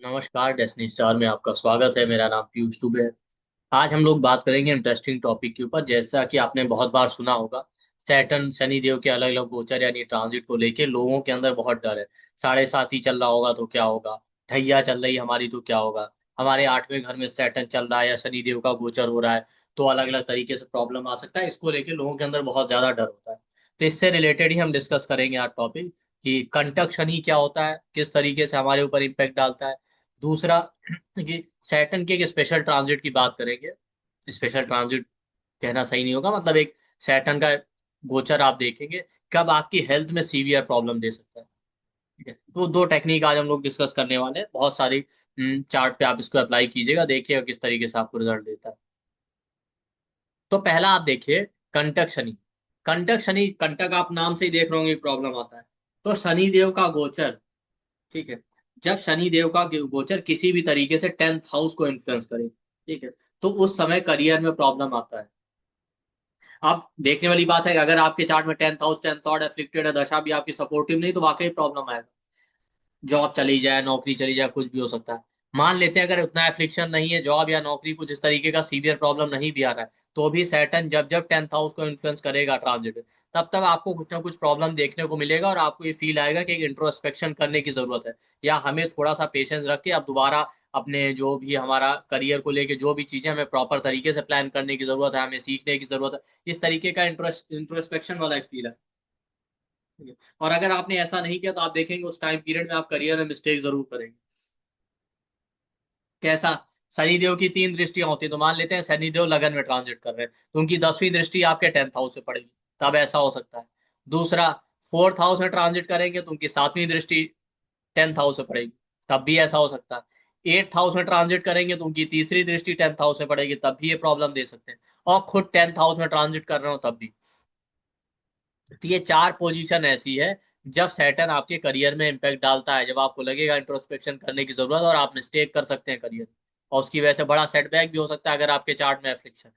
नमस्कार, destiny star में आपका स्वागत है। मेरा नाम पीयूष दुबे है। आज हम लोग बात करेंगे इंटरेस्टिंग टॉपिक के ऊपर। जैसा कि आपने बहुत बार सुना होगा, सैटर्न शनि देव के अलग अलग गोचर यानी ट्रांजिट को लेके लोगों के अंदर बहुत डर है। 7.5 ही चल रहा होगा तो क्या होगा, ढैया चल रही हमारी तो क्या होगा, हमारे 8वें घर में सैटर्न चल रहा है या शनि देव का गोचर हो रहा है तो अलग अलग तरीके से प्रॉब्लम आ सकता है। इसको लेके लोगों के अंदर बहुत ज्यादा डर होता है। तो इससे रिलेटेड ही हम डिस्कस करेंगे आज टॉपिक कि कंटक शनि क्या होता है, किस तरीके से हमारे ऊपर इम्पेक्ट डालता है। दूसरा कि सैटर्न के एक स्पेशल ट्रांजिट की बात करेंगे। स्पेशल ट्रांजिट कहना सही नहीं होगा, मतलब एक सैटर्न का गोचर आप देखेंगे कब आपकी हेल्थ में सीवियर प्रॉब्लम दे सकता है। ठीक है, तो दो टेक्निक आज हम लोग डिस्कस करने वाले हैं। बहुत सारी चार्ट पे आप इसको अप्लाई कीजिएगा, देखिएगा किस तरीके से आपको रिजल्ट देता है। तो पहला आप देखिए, कंटक शनि। कंटक शनि, कंटक आप नाम से ही देख रहे होंगे प्रॉब्लम आता है। तो शनि देव का गोचर, ठीक है, जब शनि देव का गोचर किसी भी तरीके से 10th हाउस को इन्फ्लुएंस करे, ठीक है, तो उस समय करियर में प्रॉब्लम आता है। अब देखने वाली बात है कि अगर आपके चार्ट में 10th house 10th Lord afflicted है, दशा भी आपकी सपोर्टिव नहीं, तो वाकई प्रॉब्लम आएगा। जॉब चली जाए, नौकरी चली जाए, कुछ भी हो सकता है। मान लेते हैं अगर उतना एफ्लिक्शन नहीं है, जॉब या नौकरी कुछ इस तरीके का सीवियर प्रॉब्लम नहीं भी आ रहा है, तो भी सैटर्न जब जब 10th हाउस को इन्फ्लुएंस करेगा ट्रांजिट, तब तब आपको कुछ ना कुछ प्रॉब्लम देखने को मिलेगा और आपको ये फील आएगा कि एक इंट्रोस्पेक्शन करने की जरूरत है, या हमें थोड़ा सा पेशेंस रख के अब दोबारा अपने जो भी हमारा करियर को लेके जो भी चीजें हमें प्रॉपर तरीके से प्लान करने की जरूरत है, हमें सीखने की जरूरत है। इस तरीके का इंट्रोस्पेक्शन वाला एक फील है। ठीक है? और अगर आपने ऐसा नहीं किया तो आप देखेंगे उस टाइम पीरियड में आप करियर में मिस्टेक जरूर करेंगे। कैसा? शनिदेव की 3 दृष्टियां होती है, तो मान लेते हैं शनिदेव लगन में ट्रांजिट कर रहे हैं, तो उनकी 10वीं दृष्टि आपके 10th हाउस से पड़ेगी, तब ऐसा हो सकता है। दूसरा, 4th हाउस में ट्रांजिट करेंगे तो उनकी 7वीं दृष्टि 10th हाउस से पड़ेगी, तब भी ऐसा हो सकता है। 8th हाउस में ट्रांजिट करेंगे तो उनकी तीसरी दृष्टि 10th हाउस से पड़ेगी, तब भी ये प्रॉब्लम दे सकते हैं। और खुद 10th हाउस में ट्रांजिट कर रहे हो तब भी। तो ये चार पोजीशन ऐसी है जब सैटर्न आपके करियर में इंपैक्ट डालता है, जब आपको लगेगा इंट्रोस्पेक्शन करने की जरूरत है और आप मिस्टेक कर सकते हैं करियर, और उसकी वजह से बड़ा सेटबैक भी हो सकता है अगर आपके चार्ट में एफ्लिक्शन है।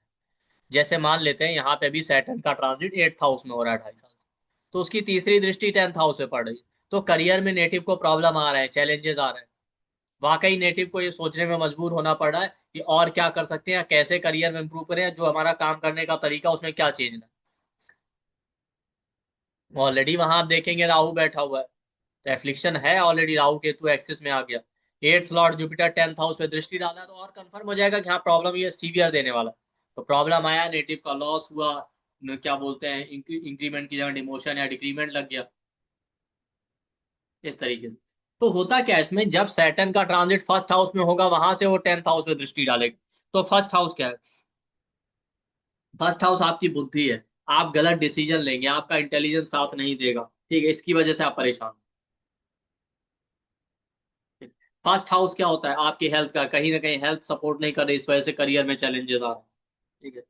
जैसे मान लेते हैं यहाँ पे भी सैटर्न का ट्रांजिट 8th हाउस में हो रहा है 2.5 साल से, तो उसकी तीसरी दृष्टि 10th हाउस से पड़ रही है। तो करियर में नेटिव को प्रॉब्लम आ रहा है, चैलेंजेस आ रहे हैं। वाकई नेटिव को ये सोचने में मजबूर होना पड़ रहा है कि और क्या कर सकते हैं, कैसे करियर में इंप्रूव करें, जो हमारा काम करने का तरीका उसमें क्या चेंज है। ऑलरेडी वहां आप देखेंगे राहु बैठा हुआ है, तो एफ्लिक्शन है ऑलरेडी, राहु केतु एक्सिस में आ गया। 8th Lord Jupiter 10th house पे दृष्टि डाला है, तो और कंफर्म हो जाएगा कि हाँ प्रॉब्लम ये सीवियर देने वाला है। तो प्रॉब्लम आया, नेटिव का लॉस हुआ, क्या बोलते हैं, इंक्रीमेंट की जगह डिमोशन या डिक्रीमेंट लग गया, इस तरीके से। तो होता क्या है इसमें, जब सैटर्न का ट्रांजिट फर्स्ट हाउस में होगा वहां से वो 10th हाउस में दृष्टि डालेगा। तो फर्स्ट हाउस क्या है? फर्स्ट हाउस आपकी बुद्धि है। आप गलत डिसीजन लेंगे, आपका इंटेलिजेंस साथ नहीं देगा, ठीक है, इसकी वजह से आप परेशान। फर्स्ट हाउस क्या होता है? आपकी हेल्थ का, कहीं ना कहीं हेल्थ सपोर्ट नहीं कर रही, इस वजह से करियर में चैलेंजेस आ रहे हैं। ठीक है।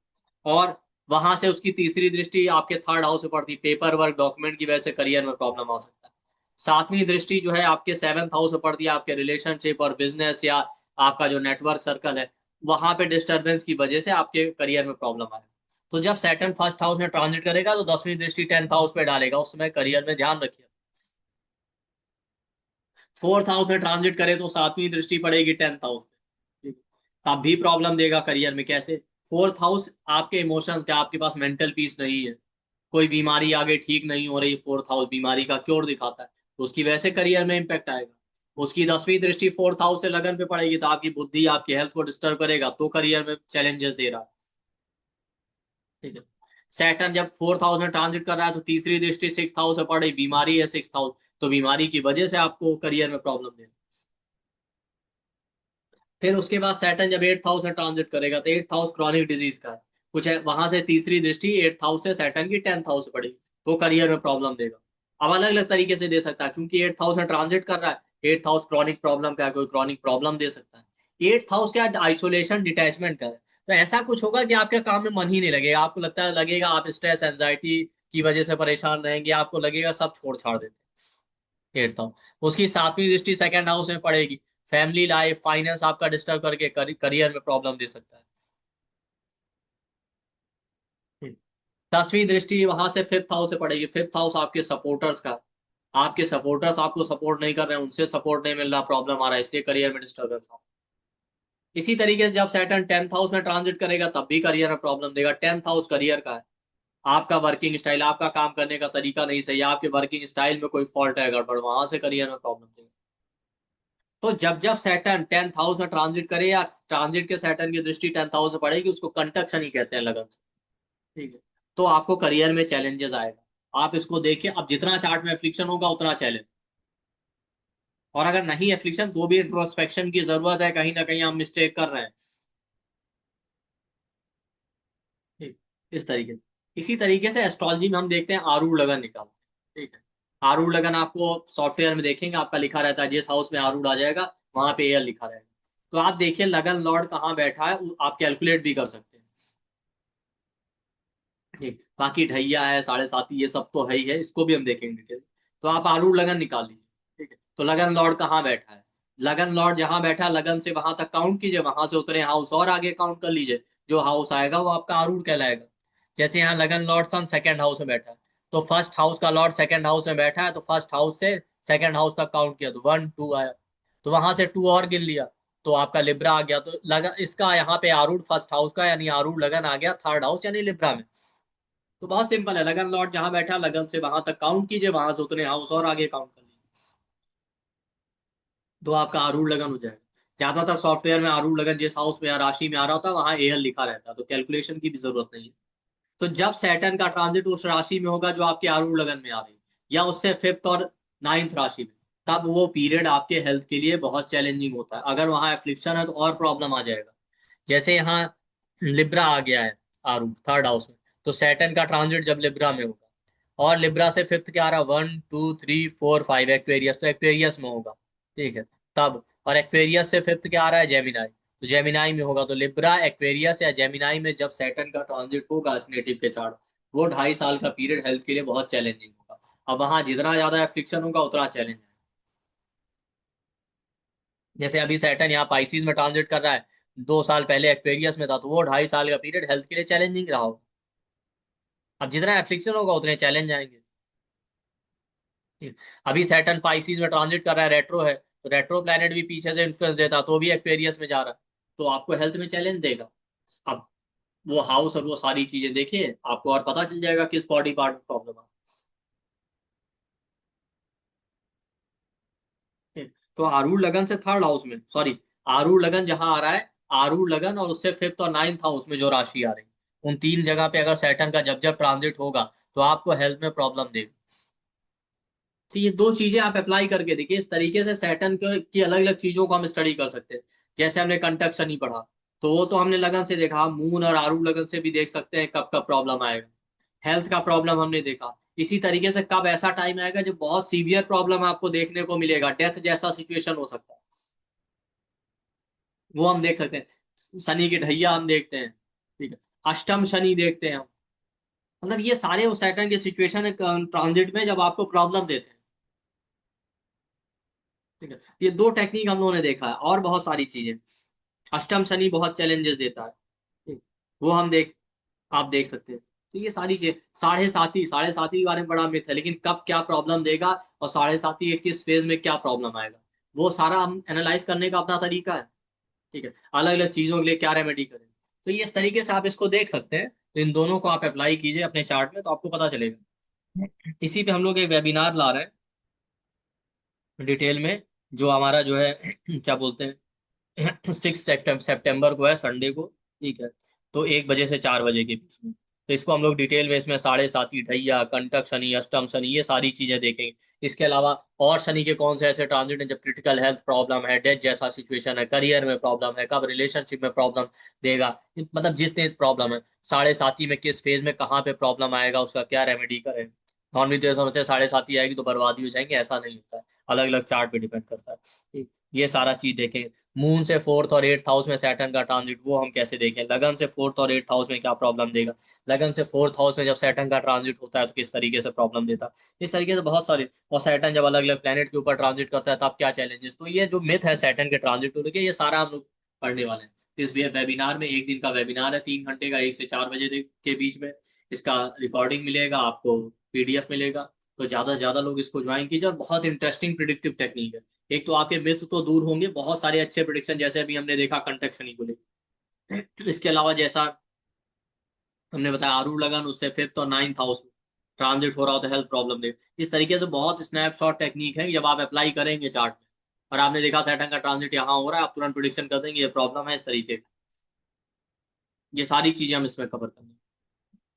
और वहां से उसकी तीसरी दृष्टि आपके 3rd हाउस से पड़ती, पेपर वर्क डॉक्यूमेंट की वजह से करियर में प्रॉब्लम आ सकता है। 7वीं दृष्टि जो है आपके 7th हाउस से पड़ती है, आपके रिलेशनशिप और बिजनेस या आपका जो नेटवर्क सर्कल है, वहां पे डिस्टरबेंस की वजह से आपके करियर में प्रॉब्लम आए। तो जब सैटर्न फर्स्ट हाउस में ट्रांजिट करेगा तो 10वीं दृष्टि 10th हाउस पे डालेगा, उस समय करियर में ध्यान रखिए। 4th हाउस में ट्रांजिट करे तो 7वीं दृष्टि पड़ेगी 10th हाउस पे, ठीक है? तब भी प्रॉब्लम देगा करियर में। कैसे? 4th हाउस आपके इमोशंस का, आपके पास मेंटल पीस नहीं है, कोई बीमारी आगे ठीक नहीं हो रही, 4th हाउस बीमारी का क्योर दिखाता है, तो उसकी वजह से करियर में इंपैक्ट आएगा। उसकी 10वीं दृष्टि 4th हाउस से लगन पे पड़ेगी तो आपकी बुद्धि आपकी हेल्थ को डिस्टर्ब करेगा, तो करियर में चैलेंजेस दे रहा है। ठीक है। सैटर्न जब 4th हाउस में ट्रांजिट कर रहा है तो तीसरी दृष्टि 6th हाउस से पड़ रही, बीमारी है 6th हाउस, तो बीमारी की वजह से आपको करियर में प्रॉब्लम दे रहा है। फिर उसके बाद सैटर्न जब 8th हाउस में ट्रांजिट करेगा तो 8th हाउस क्रॉनिक डिजीज का है, कुछ है, वहां से तीसरी दृष्टि 8th हाउस से सैटर्न की 10th हाउस पड़ेगी, तो करियर में प्रॉब्लम देगा। अब अलग अलग तरीके से दे सकता है, क्योंकि 8th हाउस में ट्रांजिट कर रहा है। 8th हाउस क्रॉनिक प्रॉब्लम का है, कोई क्रॉनिक प्रॉब्लम दे सकता है। 8th हाउस क्या, आइसोलेशन डिटैचमेंट का है, तो ऐसा कुछ होगा कि आपके काम में मन ही नहीं लगेगा, आपको लगता है, लगेगा आप स्ट्रेस एंजाइटी की वजह से परेशान रहेंगे, आपको लगेगा सब छोड़ छाड़ देते। 8th हाउस, उसकी 7वीं दृष्टि 2nd हाउस में पड़ेगी, फैमिली लाइफ फाइनेंस आपका डिस्टर्ब करके करियर में प्रॉब्लम दे सकता है। 10वीं दृष्टि वहां से 5th हाउस से पड़ेगी, 5th हाउस आपके सपोर्टर्स का, आपके सपोर्टर्स आपको सपोर्ट नहीं कर रहे हैं, उनसे सपोर्ट नहीं मिल रहा, प्रॉब्लम आ रहा है, इसलिए करियर में डिस्टर्बेंस आ रहा है। इसी तरीके से जब सैटर्न 10th हाउस में ट्रांजिट करेगा तब भी करियर में प्रॉब्लम देगा। 10th हाउस करियर का है। आपका वर्किंग स्टाइल, आपका काम करने का तरीका नहीं सही है, आपके वर्किंग स्टाइल में कोई फॉल्ट है, गड़बड़, वहां से करियर में प्रॉब्लम देगा। तो जब जब सैटर्न 10th हाउस में ट्रांजिट करे या ट्रांजिट के सैटर्न की दृष्टि 10th हाउस में पड़ेगी, उसको कंटक शनि कहते हैं, लगन से। ठीक है। तो आपको करियर में चैलेंजेस आएगा, आप इसको देखिए। अब जितना चार्ट में एफ्लिक्शन होगा उतना चैलेंज, और अगर नहीं एफ्लिक्शन तो भी इंट्रोस्पेक्शन की जरूरत है, कहीं ना कहीं हम मिस्टेक कर रहे हैं। ठीक। इस तरीके से, इसी तरीके से एस्ट्रोलॉजी में हम देखते हैं आरूढ़ लगन निकालते हैं। ठीक है। आरूढ़ लगन आपको सॉफ्टवेयर में देखेंगे, आपका लिखा रहता है जिस हाउस में आरूढ़ आ जाएगा वहां पे एयर लिखा रहेगा। तो आप देखिए लगन लॉर्ड कहाँ बैठा है, आप कैलकुलेट भी कर सकते हैं। ठीक। बाकी ढैया है, साढ़े साथी, ये सब तो है ही है, इसको भी हम देखेंगे डिटेल। तो आप आरूढ़ लगन निकाल लीजिए। ठीक है। तो लगन लॉर्ड कहाँ बैठा है, लगन लॉर्ड जहां बैठा है लगन से वहां तक काउंट कीजिए, वहां से उतरे हाउस और आगे काउंट कर लीजिए, जो हाउस आएगा वो आपका आरूढ़ कहलाएगा। जैसे यहाँ लगन लॉर्ड सन सेकंड हाउस में बैठा है, तो फर्स्ट हाउस का लॉर्ड सेकंड हाउस में बैठा है, तो फर्स्ट हाउस से सेकंड हाउस तक काउंट किया तो 1 2 आया, तो वहां से 2 और गिन लिया, तो आपका लिब्रा आ गया। तो लगा इसका यहाँ पे आरूढ़ फर्स्ट हाउस का यानी आरूढ़ लगन आ गया थर्ड हाउस यानी लिब्रा में। तो बहुत सिंपल है, लगन लॉर्ड जहां बैठा लगन से वहां तक काउंट कीजिए, वहां से उतने हाउस और आगे काउंट कर लीजिए, तो आपका आरूढ़ लगन हो जाएगा। ज्यादातर सॉफ्टवेयर में आरूढ़ लगन जिस हाउस में या राशि में आ रहा होता है वहां एएल लिखा रहता है, तो कैलकुलेशन की भी जरूरत नहीं है। तो जब सैटर्न का ट्रांजिट उस राशि में होगा जो आपके आरूढ़ लगन में आ रही है, या उससे फिफ्थ और नाइन्थ राशि में, तब वो पीरियड आपके हेल्थ के लिए बहुत चैलेंजिंग होता है। अगर वहां एफ्लिक्शन है तो और प्रॉब्लम आ जाएगा। जैसे यहाँ लिब्रा आ गया है आरूढ़ थर्ड हाउस में, तो सैटर्न का ट्रांजिट जब लिब्रा में होगा, और लिब्रा से फिफ्थ क्या आ रहा है, 1 2 3 4 5 एक्वेरियस, तो एक्वेरियस में होगा। ठीक है। तब और एक्वेरियस से फिफ्थ क्या आ रहा है, जेमिनाई, तो जेमिनाई में होगा। तो लिब्रा, एक्वेरियस या जेमिनाई में जब सैटर्न का ट्रांजिट होगा इस नेटिव के चार्ट, वो 2.5 साल का पीरियड हेल्थ के लिए बहुत चैलेंजिंग होगा। अब वहां जितना ज्यादा एफ्लिक्शन होगा उतना चैलेंज है। जैसे अभी सैटर्न यहाँ पाइसिस में ट्रांजिट कर रहा है, 2 साल पहले एक्वेरियस में था, तो वो 2.5 साल का पीरियड हेल्थ के लिए चैलेंजिंग रहा हो। अब जितना एफ्लिक्शन होगा उतने चैलेंज आएंगे। ठीक। अभी सैटर्न पाइसिस में ट्रांजिट कर रहा है, रेट्रो है, तो रेट्रो प्लैनेट भी पीछे से इन्फ्लुएंस देता तो भी एक्वेरियस में जा रहा है, तो आपको हेल्थ में चैलेंज देगा। अब वो हाउस और वो सारी चीजें देखिए, आपको और पता चल जाएगा किस बॉडी पार्ट में प्रॉब्लम है। ठीक। तो आरूढ़ लगन से थर्ड हाउस में, सॉरी, आरूढ़ लगन जहां आ रहा है, आरूढ़ लगन और उससे फिफ्थ और नाइन्थ हाउस में जो राशि आ रही, उन तीन जगह पे अगर सैटर्न का जब जब ट्रांजिट होगा तो आपको हेल्थ में प्रॉब्लम देगा। तो ये दो चीजें आप अप्लाई करके देखिए, इस तरीके से सैटर्न की अलग अलग चीजों को हम स्टडी कर सकते हैं। जैसे हमने कंटक नहीं पढ़ा, तो वो तो हमने लगन से देखा, मून और आरूढ़ लगन से भी देख सकते हैं कब कब प्रॉब्लम आएगा। हेल्थ का प्रॉब्लम हमने देखा, इसी तरीके से कब ऐसा टाइम आएगा जब बहुत सीवियर प्रॉब्लम आपको देखने को मिलेगा, डेथ जैसा सिचुएशन हो सकता है, वो हम देख सकते हैं। शनि की ढैया हम देखते हैं। ठीक है। अष्टम शनि देखते हैं हम। मतलब ये सारे उस सैटर्न के सिचुएशन ट्रांजिट में जब आपको प्रॉब्लम देते हैं। ठीक है। ये दो टेक्निक हम लोगों ने देखा है, और बहुत सारी चीजें। अष्टम शनि बहुत चैलेंजेस देता है। ठीक। वो हम देख आप देख सकते हैं। तो ये सारी चीजें, साढ़े साथी के बारे में बड़ा मिथ है, लेकिन कब क्या प्रॉब्लम देगा और साढ़े साथी के किस फेज में क्या प्रॉब्लम आएगा, वो सारा हम एनालाइज करने का अपना तरीका है। ठीक है। अलग अलग चीजों के लिए क्या रेमेडी करें, तो ये इस तरीके से आप इसको देख सकते हैं। तो इन दोनों को आप अप्लाई कीजिए अपने चार्ट में, तो आपको पता चलेगा। इसी पे हम लोग एक वेबिनार ला रहे हैं डिटेल में, जो हमारा जो है क्या बोलते हैं 6 सितंबर को है, संडे को। ठीक है। तो 1 बजे से 4 बजे के बीच में, तो इसको हम लोग डिटेल में, इसमें साढ़े साती ढैया, कंटक शनि, अष्टम शनि, ये सारी चीजें देखेंगे। इसके अलावा और शनि के कौन से ऐसे ट्रांजिट हैं जब क्रिटिकल हेल्थ प्रॉब्लम है, डेथ जैसा सिचुएशन है, करियर में प्रॉब्लम है, कब रिलेशनशिप में प्रॉब्लम देगा, मतलब जिस तेज प्रॉब्लम है, साढ़े साती में किस फेज में कहाँ पे प्रॉब्लम आएगा, उसका क्या रेमेडी करें। नॉर्मली तो समझते हैं साढ़े साती आएगी तो बर्बादी हो जाएंगे, ऐसा नहीं होता है, अलग अलग चार्ट पे डिपेंड करता है। ठीक। ये सारा चीज देखें। मून से फोर्थ और एट्थ हाउस में सैटर्न का ट्रांजिट, वो हम कैसे देखें, लगन से फोर्थ और एट्थ हाउस में क्या प्रॉब्लम देगा, लगन से फोर्थ हाउस में जब सैटर्न का ट्रांजिट होता है तो किस तरीके से प्रॉब्लम देता है, इस तरीके से बहुत सारे। और सैटर्न जब अलग अलग प्लेनेट के ऊपर ट्रांजिट करता है तब क्या चैलेंजेस, तो ये जो मिथ है सैटर्न के ट्रांजिट को लेके, ये सारा हम लोग पढ़ने वाले हैं। तो इस वेबिनार में, 1 दिन का वेबिनार है, 3 घंटे का, 1 से 4 बजे के बीच में। इसका रिकॉर्डिंग मिलेगा आपको, पीडीएफ मिलेगा, तो ज्यादा से ज्यादा लोग इसको ज्वाइन कीजिए, और बहुत इंटरेस्टिंग प्रिडिक्टिव टेक्निक है। एक तो आपके मिथ तो दूर होंगे, बहुत सारे अच्छे प्रिडिक्शन, जैसे अभी हमने देखा कंटेक्ट शनि को लेकर। इसके अलावा जैसा हमने बताया आरूढ़ लगन, उससे फिफ्थ और नाइन्थ हाउस में ट्रांजिट हो रहा हो तो हेल्थ प्रॉब्लम दे। इस तरीके से बहुत स्नैपशॉट टेक्निक है, जब आप अप्लाई करेंगे चार्ट में और आपने देखा सैटर्न का ट्रांजिट यहाँ हो रहा है, आप तुरंत प्रिडिक्शन कर देंगे ये प्रॉब्लम है इस तरीके का। ये सारी चीजें हम इसमें कवर करेंगे।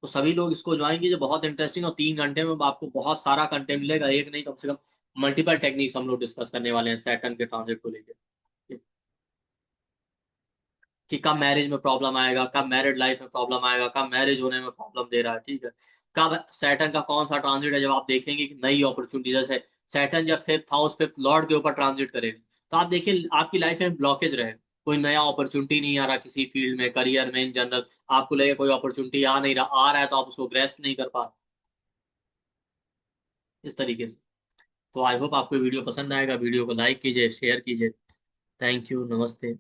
तो सभी लोग इसको ज्वाइन कीजिए, बहुत इंटरेस्टिंग, और 3 घंटे में आपको बहुत सारा कंटेंट मिलेगा, एक नहीं कम से कम मल्टीपल टेक्निक्स हम लोग डिस्कस करने वाले हैं सैटर्न के ट्रांजिट को लेकर। कि कब मैरिज में प्रॉब्लम आएगा, कब मैरिड लाइफ में प्रॉब्लम आएगा, कब मैरिज होने में प्रॉब्लम दे रहा है, ठीक है। कब सैटर्न का कौन सा ट्रांजिट है जब आप देखेंगे कि नई अपॉर्चुनिटी, जैसे सैटर्न जब फिफ्थ हाउस फिफ्थ लॉर्ड के ऊपर ट्रांजिट करेगा, तो आप देखिए आपकी लाइफ में ब्लॉकेज रहेगा, कोई नया अपॉर्चुनिटी नहीं आ रहा किसी फील्ड में, करियर में, इन जनरल। आपको लगेगा कोई अपॉर्चुनिटी आ नहीं रहा, आ रहा है तो आप उसको ग्रेस्प नहीं कर पा रहे, इस तरीके से। तो आई होप आपको वीडियो पसंद आएगा, वीडियो को लाइक कीजिए, शेयर कीजिए। थैंक यू, नमस्ते।